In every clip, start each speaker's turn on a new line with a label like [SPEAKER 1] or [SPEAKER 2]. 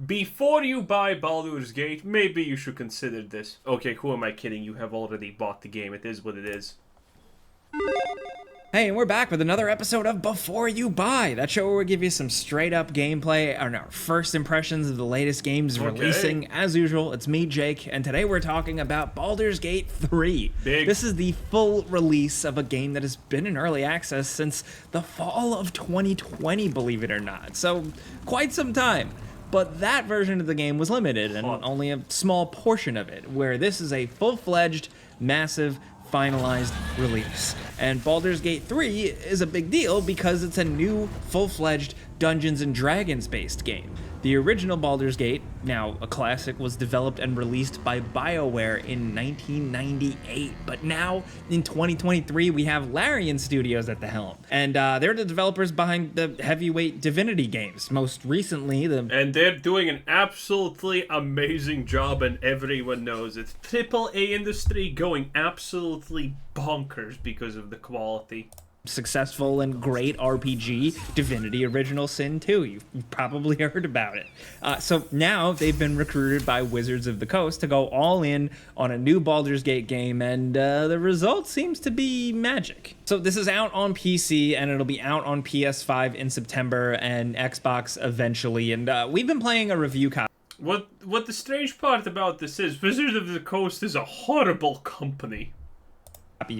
[SPEAKER 1] Before you buy Baldur's Gate, maybe you should consider this. Okay, who am I kidding? You have already bought the game. It is what it is.
[SPEAKER 2] Hey, and we're back with another episode of Before You Buy, that show where we give you some straight-up gameplay and our first impressions of the latest games releasing. As usual, it's me, Jake, and today we're talking about Baldur's Gate 3.
[SPEAKER 1] Big.
[SPEAKER 2] This is the full release of a game that has been in early access since the fall of 2020, believe it or not. So, quite some time. But that version of the game was limited, and only a small portion of it, where this is a full-fledged, massive, finalized release. And Baldur's Gate 3 is a big deal because it's a new, full-fledged Dungeons & Dragons based game. The original Baldur's Gate, now a classic, was developed and released by BioWare in 1998. But now, in 2023, we have Larian Studios at the helm. And they're the developers behind the heavyweight Divinity games. Most recently,
[SPEAKER 1] And they're doing an absolutely amazing job, and everyone knows it. AAA industry going absolutely bonkers because of the quality.
[SPEAKER 2] successful and great RPG, Divinity Original Sin 2. You've probably heard about it. So now they've been recruited by Wizards of the Coast to go all in on a new Baldur's Gate game, and the result seems to be magic. So this is out on PC, and it'll be out on PS5 in September and Xbox eventually, and we've been playing a review copy.
[SPEAKER 1] What the strange part about this is, Wizards of the Coast is a horrible company.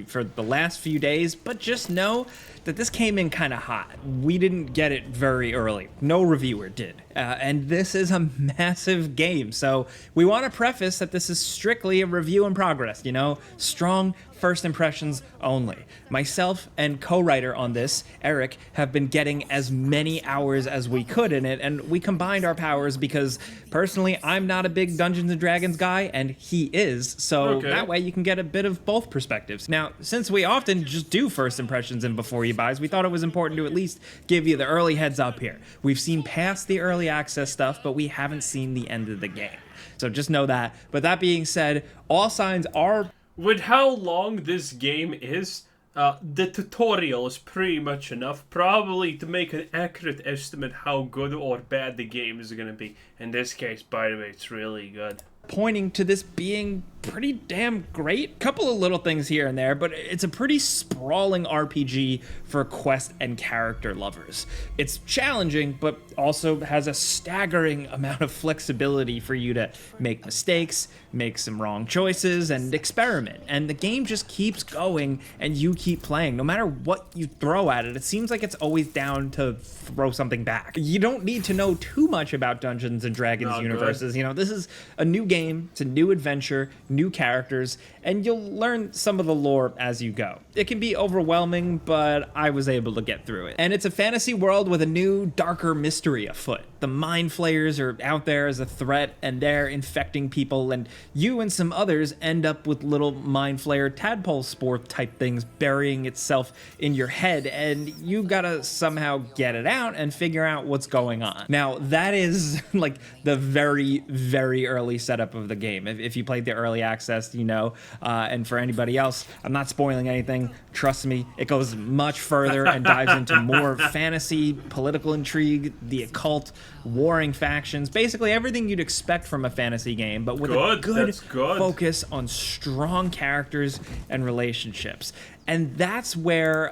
[SPEAKER 2] For the last few days, but just know that this came in kind of hot. We didn't get it very early. No reviewer did. And this is a massive game, so we want to preface that this is strictly a review in progress, you know? Strong first impressions only. Myself and co-writer on this, Eric, have been getting as many hours as we could in it, and we combined our powers because, personally, I'm not a big Dungeons & Dragons guy, and he is, so that way you can get a bit of both perspectives. Now, since we often just do first impressions and before you buys, we thought it was important to at least give you the early heads up here. We've seen past the early access stuff, but we haven't seen the end of the game. So just know that. But that being said, all signs are...
[SPEAKER 1] With how long this game is, the tutorial is pretty much enough, probably, to make an accurate estimate how good or bad the game is going to be. In this case, by the way, it's really good.
[SPEAKER 2] Pointing to this being pretty damn great. Couple of little things here and there, but it's a pretty sprawling RPG for quest and character lovers. It's challenging, but also has a staggering amount of flexibility for you to make mistakes, make some wrong choices, and experiment. And the game just keeps going, and you keep playing. No matter what you throw at it, it seems like it's always down to throw something back. You don't need to know too much about Dungeons & Dragons universes. You know, this is a new game, it's a new adventure, new characters, and you'll learn some of the lore as you go. It can be overwhelming, but I was able to get through it. And it's a fantasy world with a new, darker mystery afoot. The Mind Flayers are out there as a threat, and they're infecting people, and you and some others end up with little Mind Flayer tadpole spore type things burying itself in your head, and you gotta somehow get it out and figure out what's going on. Now, that is like the very, very early setup of the game. If you played the early access, you know, and for anybody else, I'm not spoiling anything. Trust me, it goes much further and dives into more fantasy, political intrigue, the occult, warring factions, basically everything you'd expect from a fantasy game, but with a good focus on strong characters and relationships. And that's where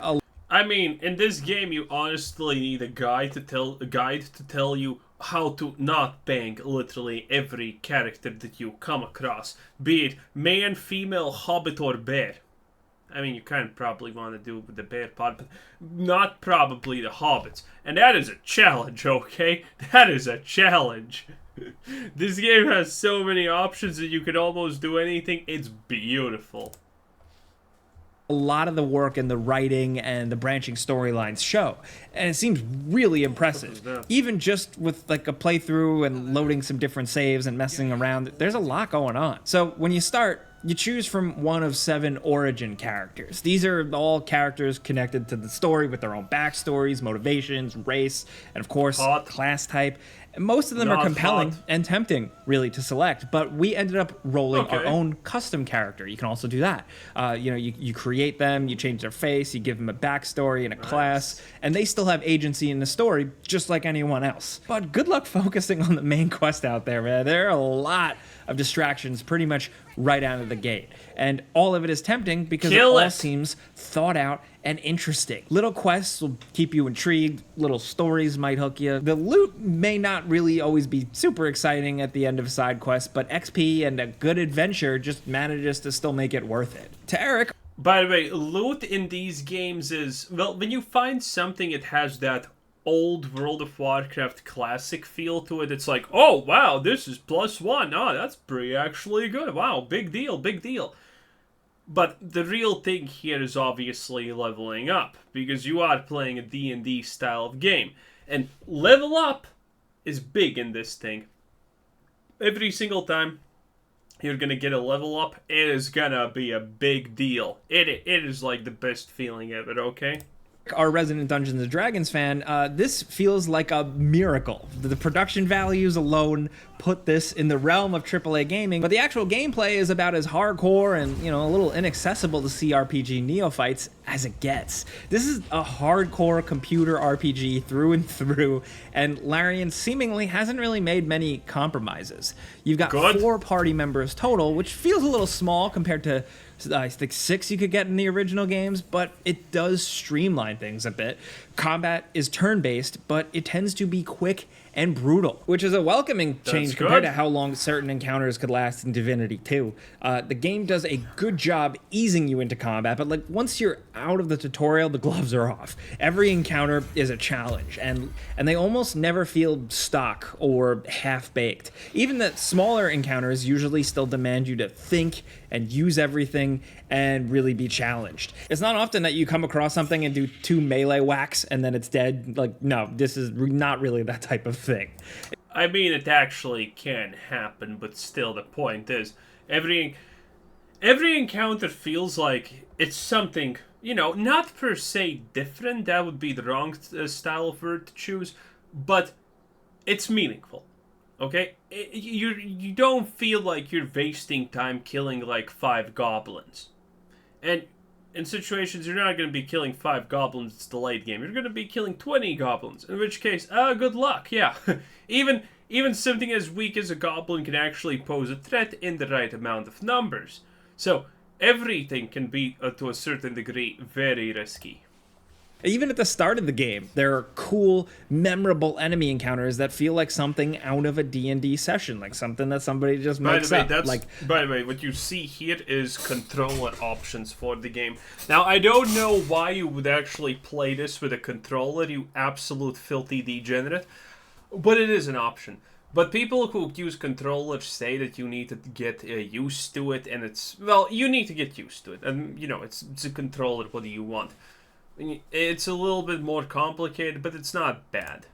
[SPEAKER 1] I mean, in this game, you honestly need a guide to tell you how to not bang literally every character that you come across, be it man, female, hobbit, or bear. I mean, you kind of probably want to do it with the bear part, but not probably the hobbits. And that is a challenge, okay? That is a challenge. This game has so many options that you can almost do anything. It's beautiful.
[SPEAKER 2] A lot of the work and the writing and the branching storylines show, and it seems really impressive. Even just with like a playthrough and loading some different saves and messing around, there's a lot going on. So when you start, you choose from one of 7 origin characters. These are all characters connected to the story with their own backstories, motivations, race, and of course, class type. And most of them are
[SPEAKER 1] Not
[SPEAKER 2] compelling
[SPEAKER 1] hot.
[SPEAKER 2] and tempting, really, to select, but we ended up rolling our
[SPEAKER 1] Okay.
[SPEAKER 2] own custom character. You can also do that. You create them, you change their face, you give them a backstory and a class, and they still have agency in the story, just like anyone else. But good luck focusing on the main quest out there, man. There are a lot of distractions pretty much right out of the gate. And all of it is tempting because
[SPEAKER 1] Kill
[SPEAKER 2] it all
[SPEAKER 1] it.
[SPEAKER 2] seems thought out and interesting. Little quests will keep you intrigued, little stories might hook you. The loot may not really always be super exciting at the end of side quests, but XP and a good adventure just manages to still make it worth it. To Eric,
[SPEAKER 1] By the way, loot in these games is, well, when you find something, it has that old World of Warcraft classic feel to it. It's like, oh, wow, this is +1. Oh, that's pretty actually good. Wow, big deal, big deal. But the real thing here is obviously leveling up, because you are playing a D&D style of game. And level up is big in this thing. Every single time you're gonna get a level up, it is gonna be a big deal. It is like the best feeling ever, okay?
[SPEAKER 2] our resident Dungeons and Dragons fan, this feels like a miracle. The production values alone put this in the realm of AAA gaming, but the actual gameplay is about as hardcore and, you know, a little inaccessible to CRPG neophytes as it gets. This is a hardcore computer RPG through and through, and Larian seemingly hasn't really made many compromises. You've got
[SPEAKER 1] Good.
[SPEAKER 2] 4 party members total, which feels a little small compared to I think 6 you could get in the original games, but it does streamline things a bit. Combat is turn-based, but it tends to be quick and brutal, which is a welcoming change compared
[SPEAKER 1] good.
[SPEAKER 2] to how long certain encounters could last in Divinity 2. The game does a good job easing you into combat, but like once you're out of the tutorial, the gloves are off. Every encounter is a challenge, and they almost never feel stock or half-baked. Even the smaller encounters usually still demand you to think and use everything and really be challenged. It's not often that you come across something and do 2 melee whacks and then it's dead. Like, no, this is not really that type of thing.
[SPEAKER 1] I mean, it actually can happen, but still, the point is, every encounter feels like it's something, you know, not per se different. That would be the wrong style of word to choose, but it's meaningful. Okay, you don't feel like you're wasting time killing like 5 goblins, and in situations you're not going to be killing 5 goblins. It's the late game. You're going to be killing 20 goblins. In which case, good luck. Yeah, even something as weak as a goblin can actually pose a threat in the right amount of numbers. So everything can be to a certain degree very risky.
[SPEAKER 2] Even at the start of the game, there are cool, memorable enemy encounters that feel like something out of a D&D session, like something that somebody just makes up.
[SPEAKER 1] By the way, what you see here is controller options for the game. Now, I don't know why you would actually play this with a controller, you absolute filthy degenerate, but it is an option. But people who use controllers say that you need to get used to it, and you need to get used to it. And, you know, it's a controller, what do you want? It's a little bit more complicated, but it's not bad.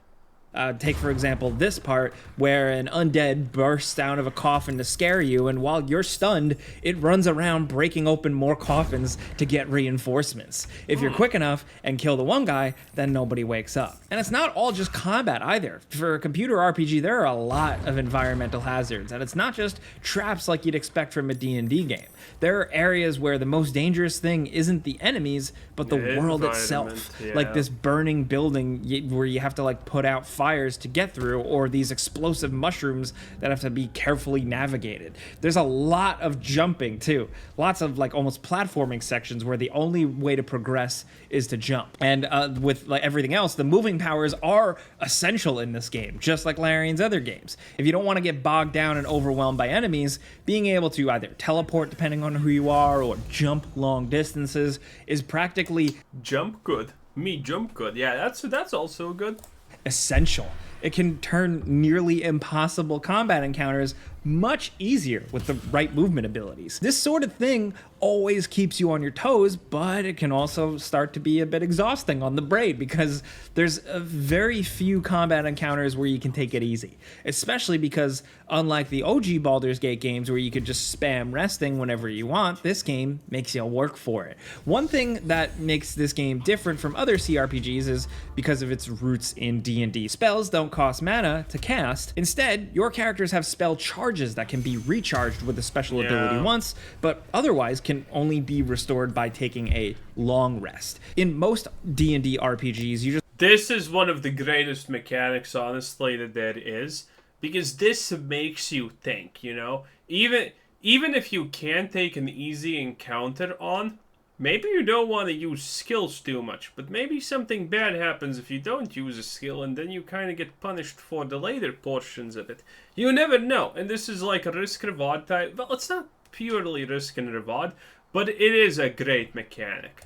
[SPEAKER 2] Take, for example, this part where an undead bursts out of a coffin to scare you, and while you're stunned, it runs around breaking open more coffins to get reinforcements. If you're quick enough and kill the one guy, then nobody wakes up. And it's not all just combat either. For a computer RPG, there are a lot of environmental hazards, and it's not just traps like you'd expect from a D&D game. There are areas where the most dangerous thing isn't the enemies, but the world itself.
[SPEAKER 1] Yeah.
[SPEAKER 2] Like this burning building where you have to like put out fires to get through, or these explosive mushrooms that have to be carefully navigated. There's a lot of jumping too. Lots of like almost platforming sections where the only way to progress is to jump. And with like everything else, the moving powers are essential in this game, just like Larian's other games. If you don't want to get bogged down and overwhelmed by enemies, being able to either teleport depending on who you are or jump long distances is practically
[SPEAKER 1] Jump good. Me jump good. Yeah, that's also good.
[SPEAKER 2] essential. It can turn nearly impossible combat encounters much easier with the right movement abilities. This sort of thing always keeps you on your toes, but it can also start to be a bit exhausting on the brain because there's a very few combat encounters where you can take it easy, especially because unlike the OG Baldur's Gate games where you could just spam resting whenever you want, this game makes you work for it. One thing that makes this game different from other CRPGs is because of its roots in D&D. Spells don't cost mana to cast. Instead, your characters have spell charges that can be recharged with a special ability once, but otherwise can only be restored by taking a long rest. In most D&D RPGs, you just...
[SPEAKER 1] This is one of the greatest mechanics, honestly, that there is, because this makes you think, you know? Even if you can't take an easy encounter on, maybe you don't want to use skills too much, but maybe something bad happens if you don't use a skill, and then you kind of get punished for the later portions of it. You never know, and this is like a risk-reward type. Well, it's not purely risk and reward, but it is a great mechanic.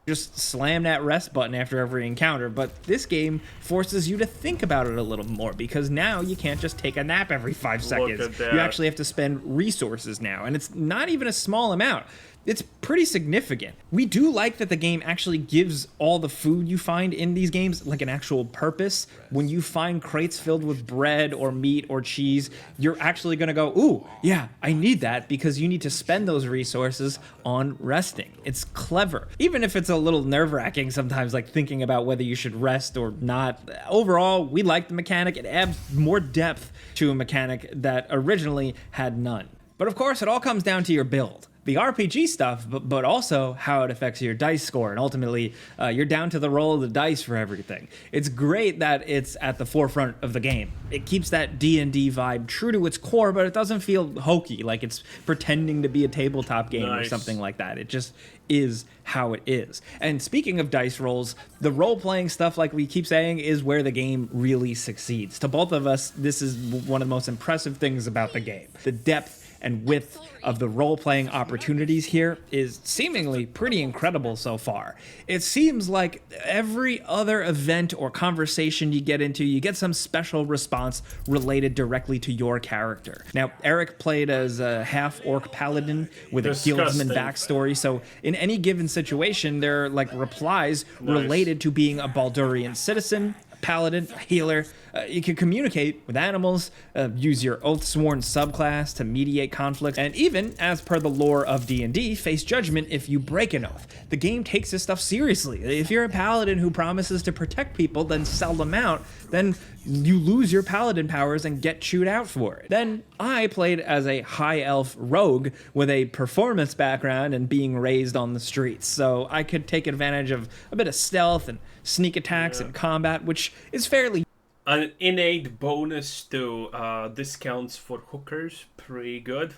[SPEAKER 2] Just slam that rest button after every encounter, but this game forces you to think about it a little more because now you can't just take a nap every 5 seconds.
[SPEAKER 1] Look at that.
[SPEAKER 2] You actually have to spend resources now, and it's not even a small amount. It's pretty significant. We do like that the game actually gives all the food you find in these games like an actual purpose. When you find crates filled with bread or meat or cheese, you're actually gonna go, ooh, yeah, I need that, because you need to spend those resources on resting. It's clever. Even if it's a little nerve-wracking sometimes, like thinking about whether you should rest or not. Overall, we like the mechanic. It adds more depth to a mechanic that originally had none. But of course, it all comes down to your build. The RPG stuff, but also how it affects your dice score, and ultimately you're down to the roll of the dice for everything. It's great that it's at the forefront of the game. It keeps that D&D vibe true to its core, but it doesn't feel hokey, like it's pretending to be a tabletop game or something like that. It just is how it is. And speaking of dice rolls, the role-playing stuff, like we keep saying, is where the game really succeeds. To both of us, this is one of the most impressive things about the game. The depth and width of the role-playing opportunities here is seemingly pretty incredible so far. It seems like every other event or conversation you get into, you get some special response related directly to your character. Now, Eric played as a half-orc paladin with a guildsman backstory, so in any given situation, there are like replies related to being a Baldurian citizen, paladin, a healer. You can communicate with animals, use your oath-sworn subclass to mediate conflict, and even, as per the lore of D&D, face judgment if you break an oath. The game takes this stuff seriously. If you're a paladin who promises to protect people, then sell them out, then you lose your paladin powers and get chewed out for it. Then I played as a high elf rogue with a performance background and being raised on the streets, so I could take advantage of a bit of stealth and sneak attacks and combat, which is fairly
[SPEAKER 1] an innate bonus to discounts for hookers, pretty good.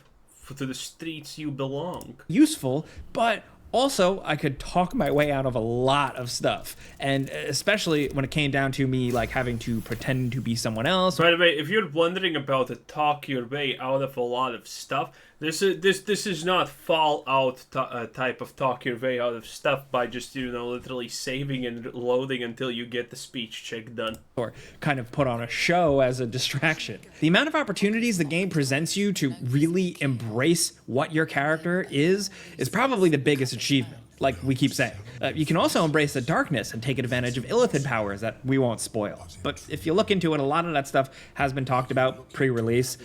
[SPEAKER 1] To the streets you belong.
[SPEAKER 2] Useful, but also I could talk my way out of a lot of stuff, and especially when it came down to me like having to pretend to be someone else.
[SPEAKER 1] By the way, if you're wondering about the talk your way out of a lot of stuff, this is not Fallout type of talk your way out of stuff by just, you know, literally saving and loading until you get the speech check done.
[SPEAKER 2] Or kind of put on a show as a distraction. The amount of opportunities the game presents you to really embrace what your character is probably the biggest achievement, like we keep saying. You can also embrace the darkness and take advantage of illithid powers that we won't spoil. But if you look into it, a lot of that stuff has been talked about pre-release.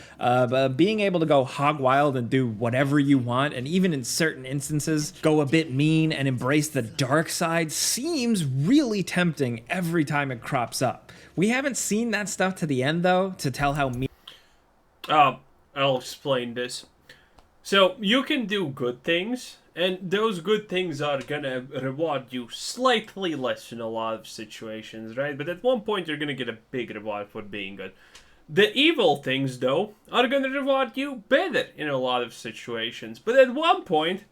[SPEAKER 2] Being able to go hog wild and do whatever you want, and even in certain instances, go a bit mean and embrace the dark side seems really tempting every time it crops up. We haven't seen that stuff to the end, though, to tell how mean...
[SPEAKER 1] I'll explain this. So, you can do good things, and those good things are gonna reward you slightly less in a lot of situations, right? But at one point, you're gonna get a big reward for being good. The evil things, though, are gonna reward you better in a lot of situations. But at one point,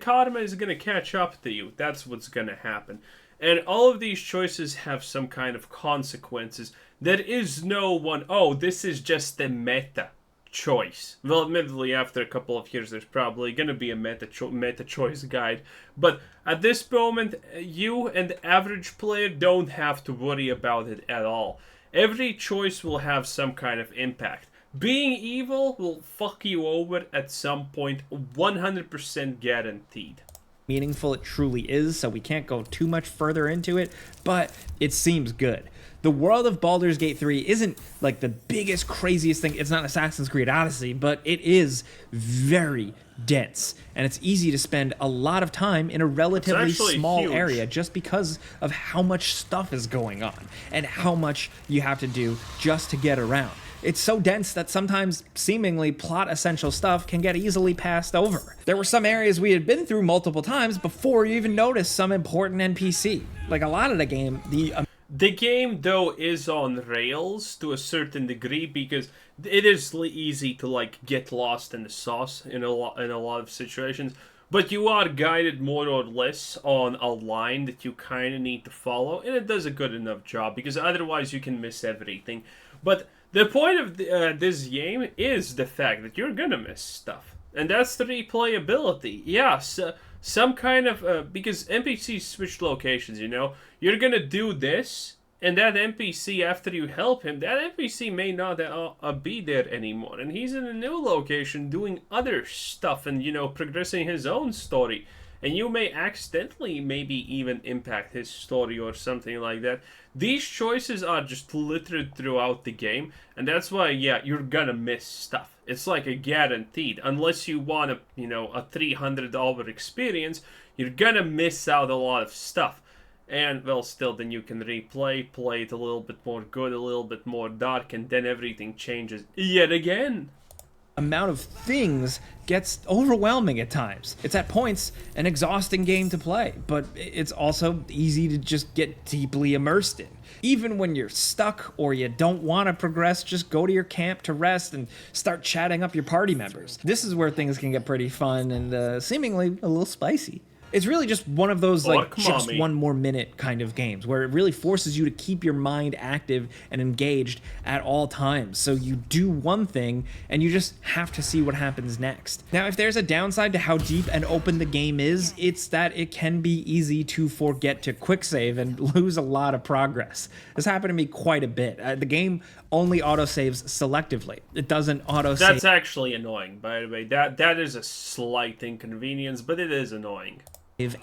[SPEAKER 1] karma is gonna catch up to you. That's what's gonna happen. And all of these choices have some kind of consequences. There is no one, oh, this is just the meta choice. Well, admittedly, after a couple of years, there's probably going to be a meta choice guide. But at this moment, you and the average player don't have to worry about it at all. Every choice will have some kind of impact. Being evil will fuck you over at some point, 100% guaranteed.
[SPEAKER 2] Meaningful it truly is, so we can't go too much further into it, but it seems good. The world of Baldur's Gate 3 isn't like the biggest, craziest thing. It's not Assassin's Creed Odyssey, but it is very dense, and it's easy to spend a lot of time in a relatively small
[SPEAKER 1] huge
[SPEAKER 2] area just because of how much stuff is going on and how much you have to do just to get around. It's so dense that sometimes seemingly plot essential stuff can get easily passed over. There were some areas we had been through multiple times before you even noticed some important NPC. Like a lot of the game,
[SPEAKER 1] The game, though, is on rails to a certain degree because it is easy to like get lost in the sauce in a lot of situations. But you are guided more or less on a line that you kind of need to follow, and it does a good enough job because otherwise you can miss everything. But the point of this game is the fact that you're gonna miss stuff, and that's the replayability. Yes. Some kind of because NPCs switch locations, you know, you're gonna do this, and that NPC, after you help him, that NPC may not be there anymore, and he's in a new location doing other stuff and, you know, progressing his own story, and you may accidentally maybe even impact his story or something like that. These choices are just littered throughout the game, and that's why, yeah, you're gonna miss stuff. It's like a guaranteed. Unless you want a $300 experience, you're gonna miss out a lot of stuff. And, well, still, then you can play it a little bit more good, a little bit more dark, and then everything changes yet again.
[SPEAKER 2] amount of things gets overwhelming at times. It's at points an exhausting game to play, but it's also easy to just get deeply immersed in. Even when you're stuck or you don't want to progress, just go to your camp to rest and start chatting up your party members. This is where things can get pretty fun and seemingly a little spicy. It's really just one of those like just one more minute kind of games where it really forces you to keep your mind active and engaged at all times. So you do one thing and you just have to see what happens next. Now, if there's a downside to how deep and open the game is, it's that it can be easy to forget to quick save and lose a lot of progress. This happened to me quite a bit. The game only autosaves selectively. It doesn't autosave.
[SPEAKER 1] That's actually annoying, by the way. That is a slight inconvenience, but it is annoying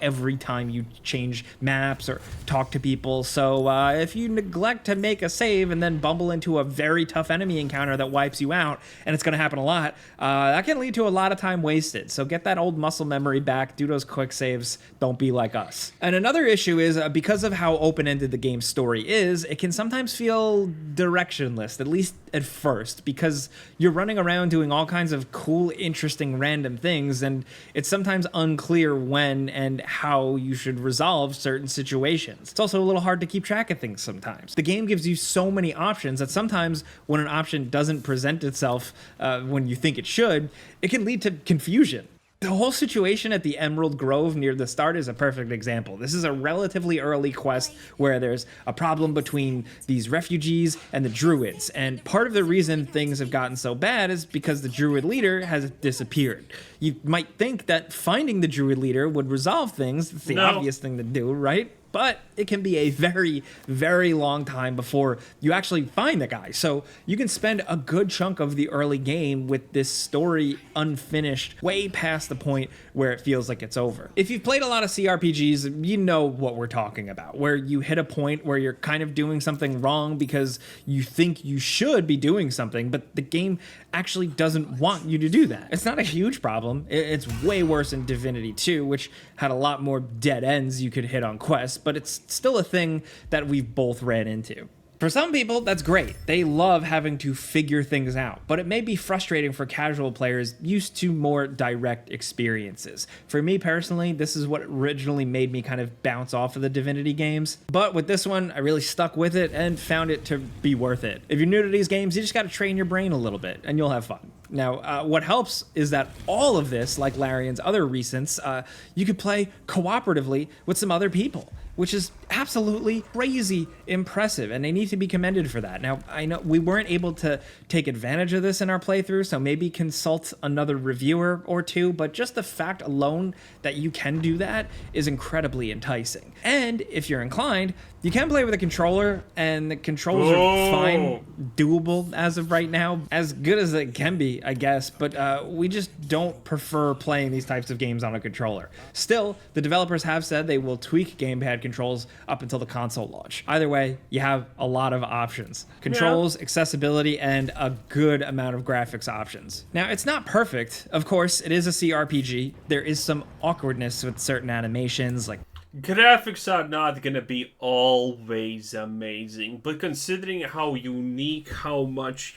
[SPEAKER 2] every time you change maps or talk to people. So if you neglect to make a save and then bumble into a very tough enemy encounter that wipes you out, and it's going to happen a lot, that can lead to a lot of time wasted. So get that old muscle memory back, do those quick saves, don't be like us. And another issue is because of how open-ended the game's story is, it can sometimes feel directionless, at least at first, because you're running around doing all kinds of cool, interesting, random things, and it's sometimes unclear when and how you should resolve certain situations. It's also a little hard to keep track of things sometimes. The game gives you so many options that sometimes when an option doesn't present itself when you think it should, it can lead to confusion. The whole situation at the Emerald Grove near the start is a perfect example. This is a relatively early quest where there's a problem between these refugees and the druids, and part of the reason things have gotten so bad is because the druid leader has disappeared. You might think that finding the druid leader would resolve things. It's the obvious thing to do, right? But it can be a very, very long time before you actually find the guy. So you can spend a good chunk of the early game with this story unfinished, way past the point where it feels like it's over. If you've played a lot of CRPGs, you know what we're talking about, where you hit a point where you're kind of doing something wrong because you think you should be doing something, but the game actually doesn't want you to do that. It's not a huge problem. It's way worse in Divinity 2, which had a lot more dead ends you could hit on quests, but it's still a thing that we've both ran into. For some people, that's great. They love having to figure things out, but it may be frustrating for casual players used to more direct experiences. For me personally, this is what originally made me kind of bounce off of the Divinity games, but with this one, I really stuck with it and found it to be worth it. If you're new to these games, you just gotta train your brain a little bit, and you'll have fun. Now, what helps is that all of this, like Larian's other recents, you could play cooperatively with some other people. which is absolutely crazy impressive, and they need to be commended for that. Now, I know we weren't able to take advantage of this in our playthrough, so maybe consult another reviewer or two, but just the fact alone that you can do that is incredibly enticing. And if you're inclined, you can play with a controller, and the controls are fine, doable as of right now. As good as it can be, I guess, but we just don't prefer playing these types of games on a controller. Still, the developers have said they will tweak gamepad controls up until the console launch. Either way, you have a lot of options. Controls, accessibility, and a good amount of graphics options. Now, it's not perfect. Of course, it is a CRPG. There is some awkwardness with certain animations, like
[SPEAKER 1] graphics are not gonna be always amazing, but considering how unique, how much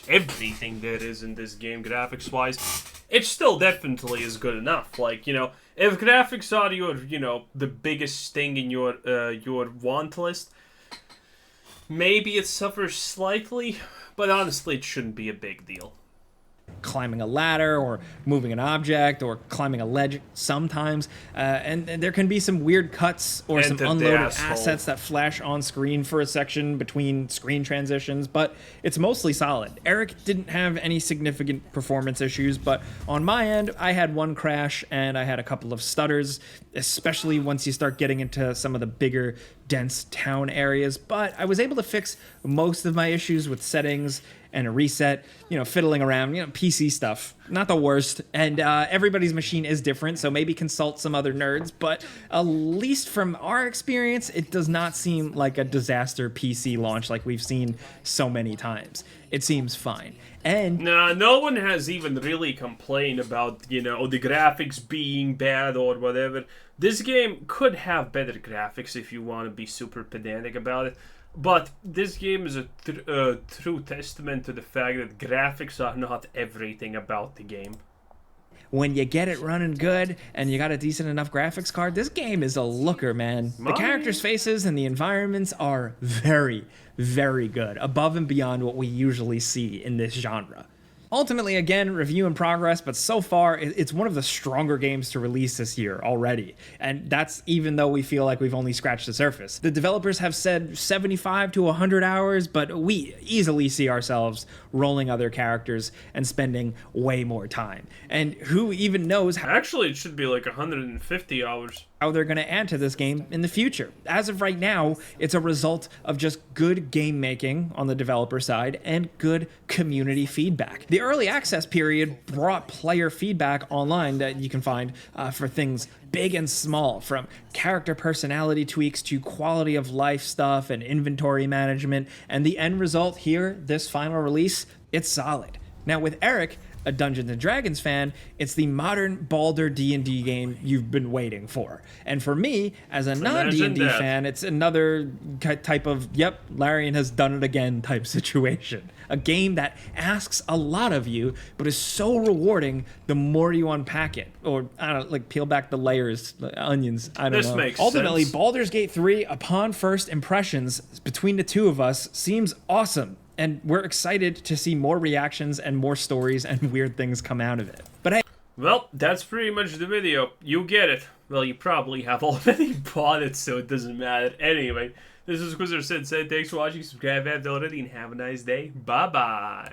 [SPEAKER 1] everything there is in this game graphics-wise, it still definitely is good enough. Like, if graphics are your, the biggest thing in your want list, maybe it suffers slightly, but honestly, it shouldn't be a big deal.
[SPEAKER 2] Climbing a ladder or moving an object or climbing a ledge sometimes, and there can be some weird cuts or some unloaded assets that flash on screen for a section between screen transitions, but it's mostly solid. Eric didn't have any significant performance issues, but on my end, I had one crash and I had a couple of stutters, especially once you start getting into some of the bigger, dense town areas, but I was able to fix most of my issues with settings and a reset, fiddling around, PC stuff. Not the worst, and everybody's machine is different, so maybe consult some other nerds, but at least from our experience, it does not seem like a disaster PC launch like we've seen so many times. It seems fine. And
[SPEAKER 1] no one has even really complained about, the graphics being bad or whatever. This game could have better graphics if you want to be super pedantic about it. But this game is a true testament to the fact that graphics are not everything about the game.
[SPEAKER 2] When you get it running good and you got a decent enough graphics card, this game is a looker, man. The characters' faces and the environments are very, very good, above and beyond what we usually see in this genre. Ultimately, again, review in progress, but so far, it's one of the stronger games to release this year already. And that's even though we feel like we've only scratched the surface. The developers have said 75 to 100 hours, but we easily see ourselves rolling other characters and spending way more time. And who even knows how...
[SPEAKER 1] Actually, it should be like 150 hours.
[SPEAKER 2] How they're going to add to this game in the future. As of right now, it's a result of just good game making on the developer side and good community feedback. The early access period brought player feedback online that you can find for things big and small, from character personality tweaks to quality of life stuff and inventory management, and the end result here, this final release, it's solid. Now with Eric, a Dungeons & Dragons fan, it's the modern Baldur D&D game you've been waiting for. And for me, as a non-D&D fan, it's another type of, yep, Larian has done it again type situation. A game that asks a lot of you, but is so rewarding the more you unpack it. Or, I don't know, like peel back the layers, onions, I don't know.
[SPEAKER 1] This makes
[SPEAKER 2] Ultimately,
[SPEAKER 1] sense.
[SPEAKER 2] Baldur's Gate 3, upon first impressions, between the two of us, seems awesome. And we're excited to see more reactions and more stories and weird things come out of it. But hey.
[SPEAKER 1] Well, that's pretty much the video. You get it. Well, you probably have already bought it, so it doesn't matter. Anyway, this is Quizzer Sensei. Thanks for watching. Subscribe if you haven't already, and have a nice day. Bye-bye.